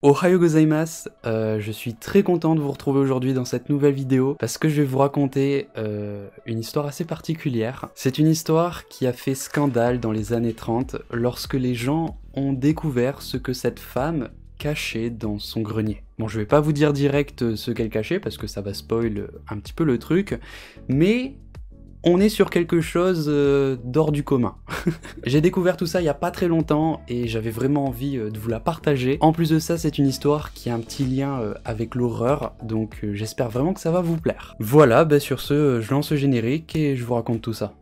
Ohayo gozaimasu, je suis très content de vous retrouver aujourd'hui dans cette nouvelle vidéo parce que je vais vous raconter une histoire assez particulière. C'est une histoire qui a fait scandale dans les années 30 lorsque les gens ont découvert ce que cette femme cachait dans son grenier. Bon, je vais pas vous dire direct ce qu'elle cachait parce que ça va spoil un petit peu le truc, mais on est sur quelque chose d'hors du commun. J'ai découvert tout ça il y a pas très longtemps et j'avais vraiment envie de vous la partager. En plus de ça, c'est une histoire qui a un petit lien avec l'horreur, donc j'espère vraiment que ça va vous plaire. Voilà, bah sur ce, je lance le générique et je vous raconte tout ça.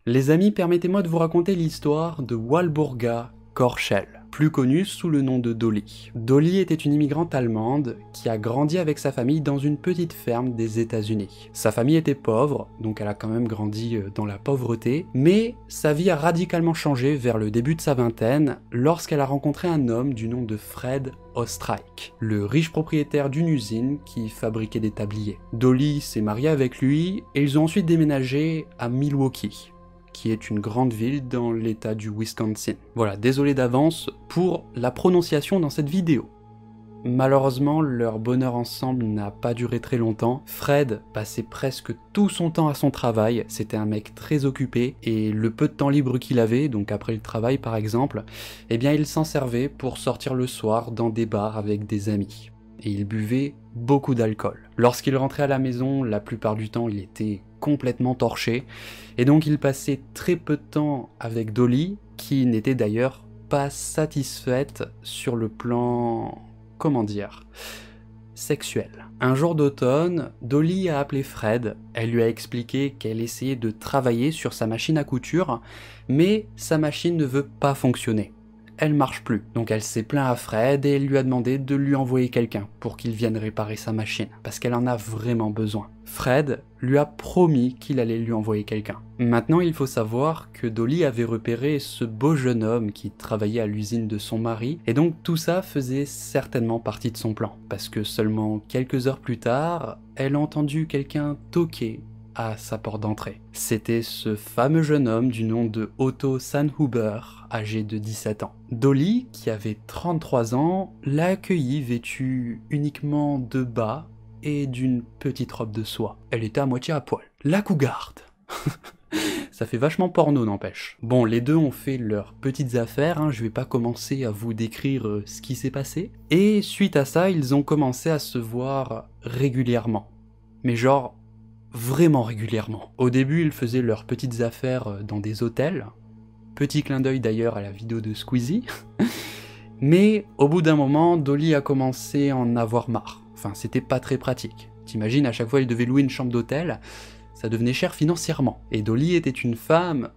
Les amis, permettez-moi de vous raconter l'histoire de Walburga Korschel, plus connue sous le nom de Dolly. Dolly était une immigrante allemande qui a grandi avec sa famille dans une petite ferme des États-Unis. Sa famille était pauvre, donc elle a quand même grandi dans la pauvreté, mais sa vie a radicalement changé vers le début de sa vingtaine lorsqu'elle a rencontré un homme du nom de Fred Ostreich, le riche propriétaire d'une usine qui fabriquait des tabliers. Dolly s'est mariée avec lui et ils ont ensuite déménagé à Milwaukee, qui est une grande ville dans l'état du Wisconsin. Voilà, désolé d'avance pour la prononciation dans cette vidéo. Malheureusement, leur bonheur ensemble n'a pas duré très longtemps. Fred passait presque tout son temps à son travail, c'était un mec très occupé, et le peu de temps libre qu'il avait, donc après le travail par exemple, eh bien il s'en servait pour sortir le soir dans des bars avec des amis. Et il buvait beaucoup d'alcool. Lorsqu'il rentrait à la maison, la plupart du temps il était complètement torché, et donc il passait très peu de temps avec Dolly, qui n'était d'ailleurs pas satisfaite sur le plan, comment dire, sexuel. Un jour d'automne, Dolly a appelé Fred, elle lui a expliqué qu'elle essayait de travailler sur sa machine à couture, mais sa machine ne veut pas fonctionner. Elle marche plus. Donc elle s'est plaint à Fred et elle lui a demandé de lui envoyer quelqu'un pour qu'il vienne réparer sa machine, parce qu'elle en a vraiment besoin. Fred lui a promis qu'il allait lui envoyer quelqu'un. Maintenant, il faut savoir que Dolly avait repéré ce beau jeune homme qui travaillait à l'usine de son mari, et donc tout ça faisait certainement partie de son plan, parce que seulement quelques heures plus tard, elle a entendu quelqu'un toquer à sa porte d'entrée. C'était ce fameux jeune homme du nom de Otto Sandhuber, âgé de 17 ans. Dolly, qui avait 33 ans, l'a accueilli vêtue uniquement de bas et d'une petite robe de soie. Elle était à moitié à poil. La cougarde. Ça fait vachement porno, n'empêche. Bon, les deux ont fait leurs petites affaires, hein, je vais pas commencer à vous décrire ce qui s'est passé. Et suite à ça, ils ont commencé à se voir régulièrement. Mais genre, vraiment régulièrement. Au début, ils faisaient leurs petites affaires dans des hôtels. Petit clin d'œil d'ailleurs à la vidéo de Squeezie. Mais au bout d'un moment, Dolly a commencé à en avoir marre. Enfin, c'était pas très pratique. T'imagines, à chaque fois, elle devait louer une chambre d'hôtel, ça devenait cher financièrement. Et Dolly était une femme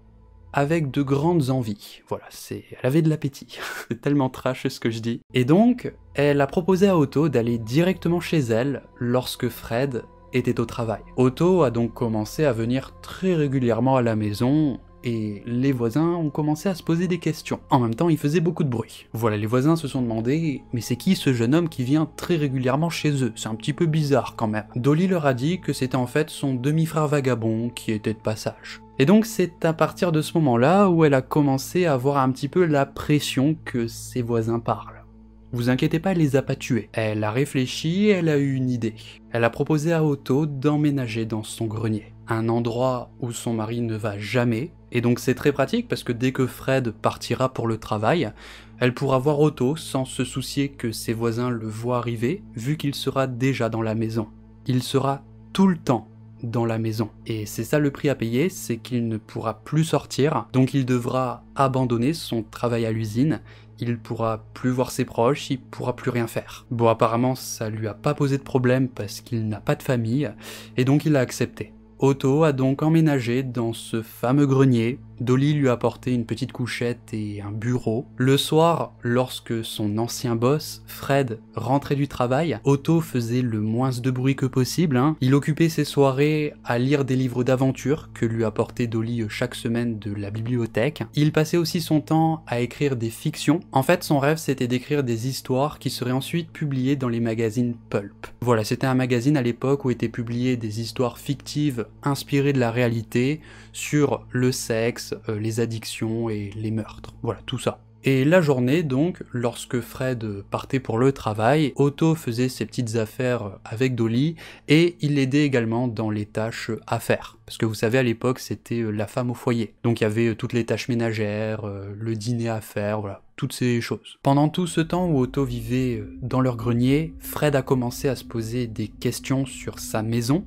avec de grandes envies. Voilà, elle avait de l'appétit. C'est tellement trash ce que je dis. Et donc, elle a proposé à Otto d'aller directement chez elle lorsque Fred était au travail. Otto a donc commencé à venir très régulièrement à la maison et les voisins ont commencé à se poser des questions. En même temps, il faisait beaucoup de bruit. Voilà, les voisins se sont demandé « Mais c'est qui ce jeune homme qui vient très régulièrement chez eux? C'est un petit peu bizarre quand même. » Dolly leur a dit que c'était en fait son demi-frère vagabond qui était de passage. Et donc c'est à partir de ce moment-là où elle a commencé à avoir un petit peu la pression que ses voisins parlent. Vous inquiétez pas, elle les a pas tués. Elle a réfléchi, elle a eu une idée. Elle a proposé à Otto d'emménager dans son grenier. Un endroit où son mari ne va jamais. Et donc c'est très pratique parce que dès que Fred partira pour le travail, elle pourra voir Otto sans se soucier que ses voisins le voient arriver, vu qu'il sera déjà dans la maison. Il sera tout le temps dans la maison. Et c'est ça le prix à payer, c'est qu'il ne pourra plus sortir, donc il devra abandonner son travail à l'usine, il pourra plus voir ses proches, il pourra plus rien faire. Bon, apparemment ça lui a pas posé de problème parce qu'il n'a pas de famille, et donc il a accepté. Otto a donc emménagé dans ce fameux grenier Dolly lui apportait une petite couchette et un bureau. Le soir, lorsque son ancien boss, Fred, rentrait du travail, Otto faisait le moins de bruit que possible. Il occupait ses soirées à lire des livres d'aventure que lui apportait Dolly chaque semaine de la bibliothèque. Il passait aussi son temps à écrire des fictions. En fait, son rêve, c'était d'écrire des histoires qui seraient ensuite publiées dans les magazines Pulp. Voilà, c'était un magazine à l'époque où étaient publiées des histoires fictives inspirées de la réalité sur le sexe, les addictions et les meurtres. Voilà, tout ça. Et la journée donc, lorsque Fred partait pour le travail, Otto faisait ses petites affaires avec Dolly et il l'aidait également dans les tâches à faire. Parce que vous savez, à l'époque, c'était la femme au foyer. Donc il y avait toutes les tâches ménagères, le dîner à faire, voilà, toutes ces choses. Pendant tout ce temps où Otto vivait dans leur grenier, Fred a commencé à se poser des questions sur sa maison,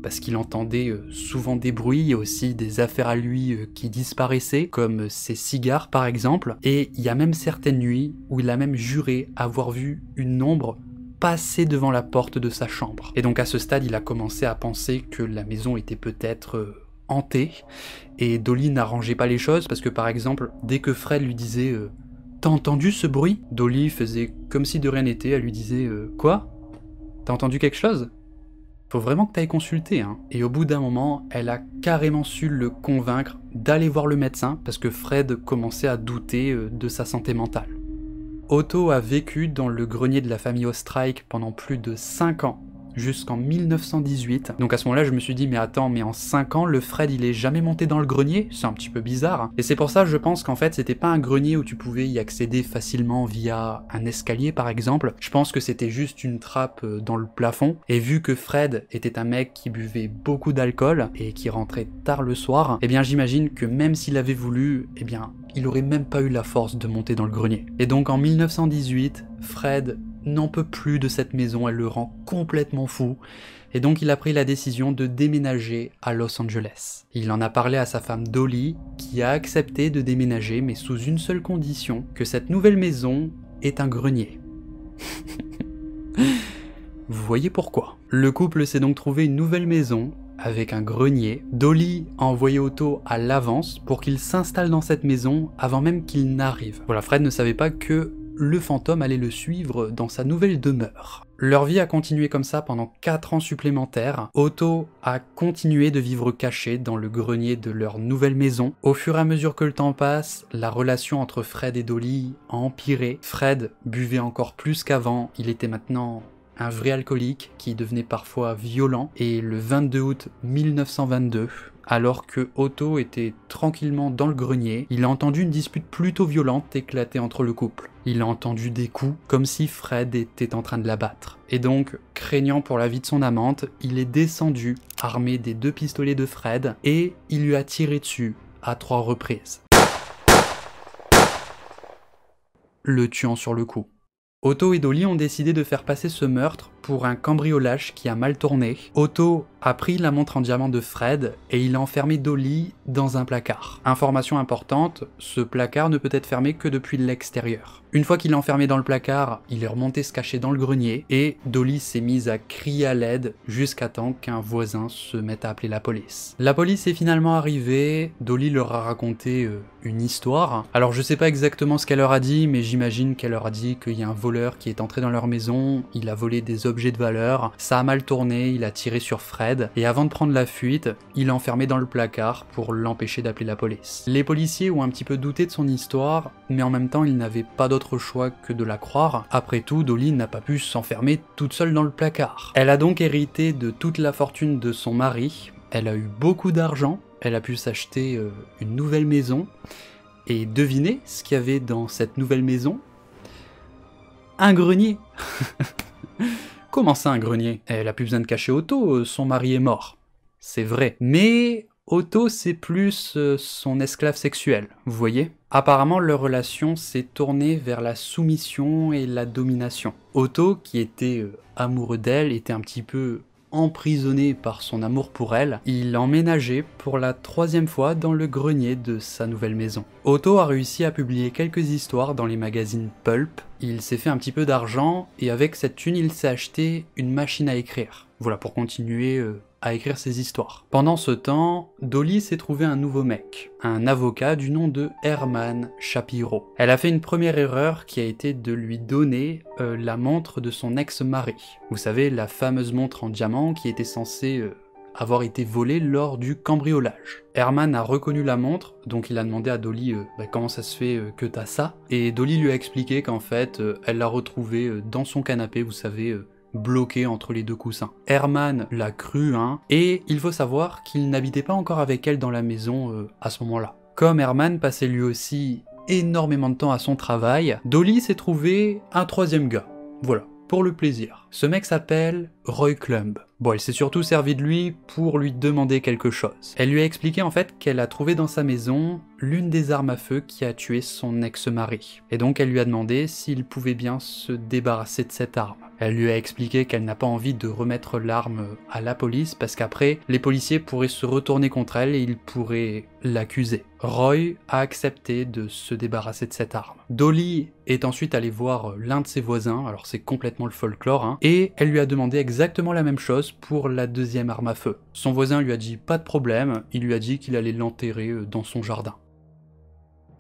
parce qu'il entendait souvent des bruits et aussi des affaires à lui qui disparaissaient, comme ses cigares par exemple, et il y a même certaines nuits où il a même juré avoir vu une ombre passer devant la porte de sa chambre. Et donc à ce stade, il a commencé à penser que la maison était peut-être hantée, et Dolly n'arrangeait pas les choses, parce que par exemple, dès que Fred lui disait « T'as entendu ce bruit ?» Dolly faisait comme si de rien n'était, elle lui disait « Quoi ? T'as entendu quelque chose ? Faut vraiment que t'ailles consulter, hein. » Et au bout d'un moment, elle a carrément su le convaincre d'aller voir le médecin parce que Fred commençait à douter de sa santé mentale. Otto a vécu dans le grenier de la famille Ostrike pendant plus de 5 ans, jusqu'en 1918. Donc à ce moment-là, je me suis dit, mais attends, mais en 5 ans, le Fred, il est jamais monté dans le grenier? C'est un petit peu bizarre. Et c'est pour ça, je pense qu'en fait, c'était pas un grenier où tu pouvais y accéder facilement via un escalier, par exemple. Je pense que c'était juste une trappe dans le plafond. Et vu que Fred était un mec qui buvait beaucoup d'alcool et qui rentrait tard le soir, eh bien, j'imagine que même s'il avait voulu, eh bien, il aurait même pas eu la force de monter dans le grenier. Et donc en 1918, Fred n'en peut plus de cette maison, elle le rend complètement fou, et donc il a pris la décision de déménager à Los Angeles. Il en a parlé à sa femme Dolly, qui a accepté de déménager, mais sous une seule condition, que cette nouvelle maison est un grenier. Vous voyez pourquoi. Le couple s'est donc trouvé une nouvelle maison, avec un grenier. Dolly a envoyé Otto à l'avance pour qu'il s'installe dans cette maison avant même qu'il n'arrive. Voilà, Fred ne savait pas que le fantôme allait le suivre dans sa nouvelle demeure. Leur vie a continué comme ça pendant 4 ans supplémentaires. Otto a continué de vivre caché dans le grenier de leur nouvelle maison. Au fur et à mesure que le temps passe, la relation entre Fred et Dolly a empiré. Fred buvait encore plus qu'avant, il était maintenant un vrai alcoolique qui devenait parfois violent, et le 22 août 1922, alors que Otto était tranquillement dans le grenier, il a entendu une dispute plutôt violente éclater entre le couple. Il a entendu des coups, comme si Fred était en train de la battre. Et donc, craignant pour la vie de son amante, il est descendu, armé des 2 pistolets de Fred, et il lui a tiré dessus à 3 reprises, le tuant sur le coup. Otto et Dolly ont décidé de faire passer ce meurtre pour un cambriolage qui a mal tourné. Otto a pris la montre en diamant de Fred et il a enfermé Dolly dans un placard. Information importante, ce placard ne peut être fermé que depuis l'extérieur. Une fois qu'il l'a enfermé dans le placard, il est remonté se cacher dans le grenier et Dolly s'est mise à crier à l'aide jusqu'à temps qu'un voisin se mette à appeler la police. La police est finalement arrivée, Dolly leur a raconté une histoire. Alors je sais pas exactement ce qu'elle leur a dit, mais j'imagine qu'elle leur a dit qu'il y a un voleur qui est entré dans leur maison, il a volé des objets de valeur, ça a mal tourné, il a tiré sur Fred, et avant de prendre la fuite, il l'a enfermé dans le placard pour l'empêcher d'appeler la police. Les policiers ont un petit peu douté de son histoire, mais en même temps ils n'avaient pas d'autre choix que de la croire. Après tout, Dolly n'a pas pu s'enfermer toute seule dans le placard. Elle a donc hérité de toute la fortune de son mari, elle a eu beaucoup d'argent, elle a pu s'acheter une nouvelle maison, et devinez ce qu'il y avait dans cette nouvelle maison? Un grenier. Comment ça, un grenier? Elle a plus besoin de cacher Otto, son mari est mort. C'est vrai. Mais Otto, c'est plus son esclave sexuel, vous voyez? Apparemment, leur relation s'est tournée vers la soumission et la domination. Otto, qui était amoureux d'elle, était un petit peu emprisonné par son amour pour elle, il a emménagé pour la 3e fois dans le grenier de sa nouvelle maison. Otto a réussi à publier quelques histoires dans les magazines Pulp, il s'est fait un petit peu d'argent et avec cette thune il s'est acheté une machine à écrire. Voilà, pour continuer à écrire ses histoires. Pendant ce temps, Dolly s'est trouvé un nouveau mec, un avocat du nom de Herman Shapiro. Elle a fait une première erreur qui a été de lui donner la montre de son ex-mari. Vous savez, la fameuse montre en diamant qui était censée avoir été volée lors du cambriolage. Herman a reconnu la montre, donc il a demandé à Dolly comment ça se fait que t'as ça, et Dolly lui a expliqué qu'en fait, elle l'a retrouvée dans son canapé, vous savez, bloqué entre les deux coussins. Herman l'a cru, hein, et il faut savoir qu'il n'habitait pas encore avec elle dans la maison à ce moment-là. Comme Herman passait lui aussi énormément de temps à son travail, Dolly s'est trouvé un troisième gars. Voilà, pour le plaisir. Ce mec s'appelle Roy Klumb. Bon, elle s'est surtout servi de lui pour lui demander quelque chose. Elle lui a expliqué en fait qu'elle a trouvé dans sa maison l'une des armes à feu qui a tué son ex-mari. Et donc elle lui a demandé s'il pouvait bien se débarrasser de cette arme. Elle lui a expliqué qu'elle n'a pas envie de remettre l'arme à la police parce qu'après, les policiers pourraient se retourner contre elle et ils pourraient l'accuser. Roy a accepté de se débarrasser de cette arme. Dolly est ensuite allée voir l'un de ses voisins, alors c'est complètement le folklore, hein, et elle lui a demandé exactement la même chose pour la deuxième arme à feu. Son voisin lui a dit pas de problème, il lui a dit qu'il allait l'enterrer dans son jardin.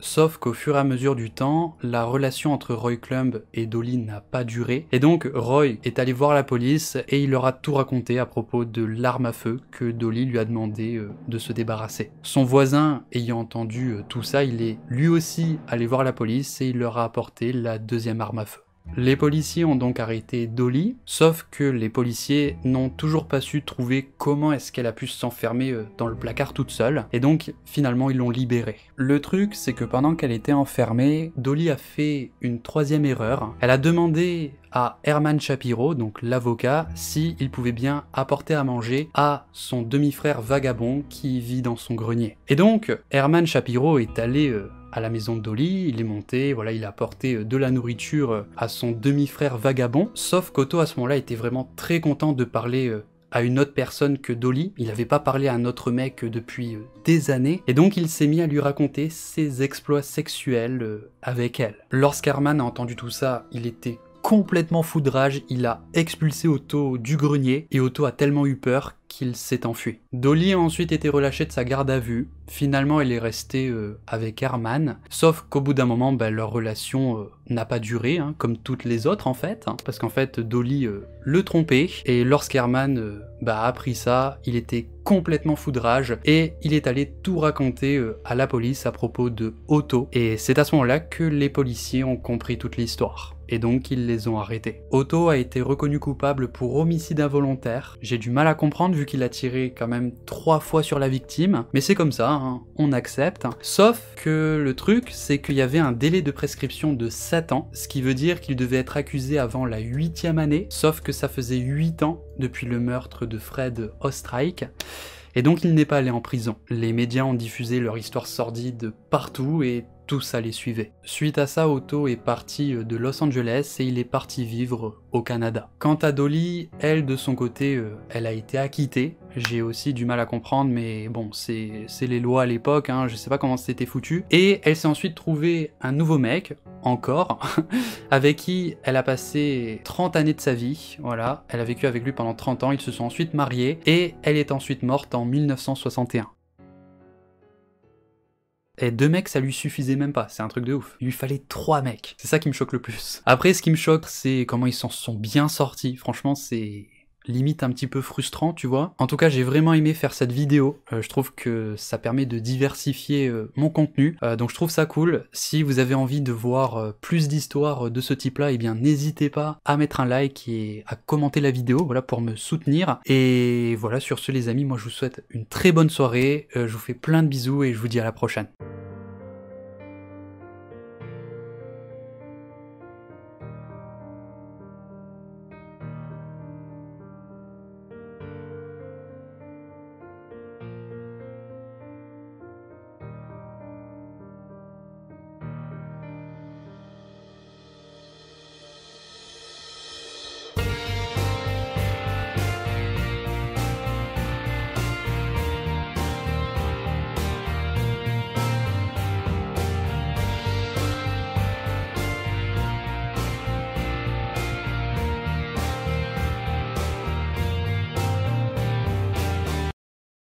Sauf qu'au fur et à mesure du temps, la relation entre Roy Klumb et Dolly n'a pas duré, et donc Roy est allé voir la police et il leur a tout raconté à propos de l'arme à feu que Dolly lui a demandé de se débarrasser. Son voisin, ayant entendu tout ça, il est lui aussi allé voir la police et il leur a apporté la deuxième arme à feu. Les policiers ont donc arrêté Dolly, sauf que les policiers n'ont toujours pas su trouver comment est-ce qu'elle a pu s'enfermer dans le placard toute seule, et donc finalement ils l'ont libérée. Le truc, c'est que pendant qu'elle était enfermée, Dolly a fait une troisième erreur. Elle a demandé à Herman Shapiro, donc l'avocat, s'il pouvait bien apporter à manger à son demi-frère vagabond qui vit dans son grenier. Et donc, Herman Shapiro est allé à la maison de Dolly, il est monté, voilà, il a apporté de la nourriture à son demi-frère vagabond, sauf qu'Otto à ce moment-là était vraiment très content de parler à une autre personne que Dolly. Il n'avait pas parlé à un autre mec depuis des années, et donc il s'est mis à lui raconter ses exploits sexuels avec elle. Lorsqu'Herman a entendu tout ça, il était complètement fou de rage, il a expulsé Otto du grenier, et Otto a tellement eu peur qu'il s'est enfui. Dolly a ensuite été relâchée de sa garde à vue. Finalement, elle est restée avec Herman, sauf qu'au bout d'un moment, leur relation n'a pas duré, hein, comme toutes les autres en fait, hein, parce qu'en fait, Dolly le trompait, et lorsqu'Herman a appris ça, il était complètement fou de rage, et il est allé tout raconter à la police à propos de Otto, et c'est à ce moment-là que les policiers ont compris toute l'histoire. Et donc ils les ont arrêtés. Otto a été reconnu coupable pour homicide involontaire. J'ai du mal à comprendre vu qu'il a tiré quand même 3 fois sur la victime, mais c'est comme ça, hein, on accepte. Sauf que le truc, c'est qu'il y avait un délai de prescription de 7 ans, ce qui veut dire qu'il devait être accusé avant la 8e année, sauf que ça faisait 8 ans depuis le meurtre de Fred Ostreich. Et donc il n'est pas allé en prison. Les médias ont diffusé leur histoire sordide partout et tout ça les suivait. Suite à ça, Otto est parti de Los Angeles et il est parti vivre au Canada. Quant à Dolly, elle de son côté, elle a été acquittée. J'ai aussi du mal à comprendre, mais bon, c'est les lois à l'époque, hein, je sais pas comment c'était foutu. Et elle s'est ensuite trouvée un nouveau mec, encore, avec qui elle a passé 30 années de sa vie, voilà. Elle a vécu avec lui pendant 30 ans, ils se sont ensuite mariés, et elle est ensuite morte en 1961. Et 2 mecs, ça lui suffisait même pas, c'est un truc de ouf. Il lui fallait 3 mecs. C'est ça qui me choque le plus. Après, ce qui me choque, c'est comment ils s'en sont bien sortis. Franchement, c'est limite un petit peu frustrant, tu vois. En tout cas, j'ai vraiment aimé faire cette vidéo. Je trouve que ça permet de diversifier mon contenu. Donc je trouve ça cool. Si vous avez envie de voir plus d'histoires de ce type-là, eh bien n'hésitez pas à mettre un like et à commenter la vidéo, voilà, pour me soutenir. Et voilà, sur ce les amis, moi je vous souhaite une très bonne soirée. Je vous fais plein de bisous et je vous dis à la prochaine.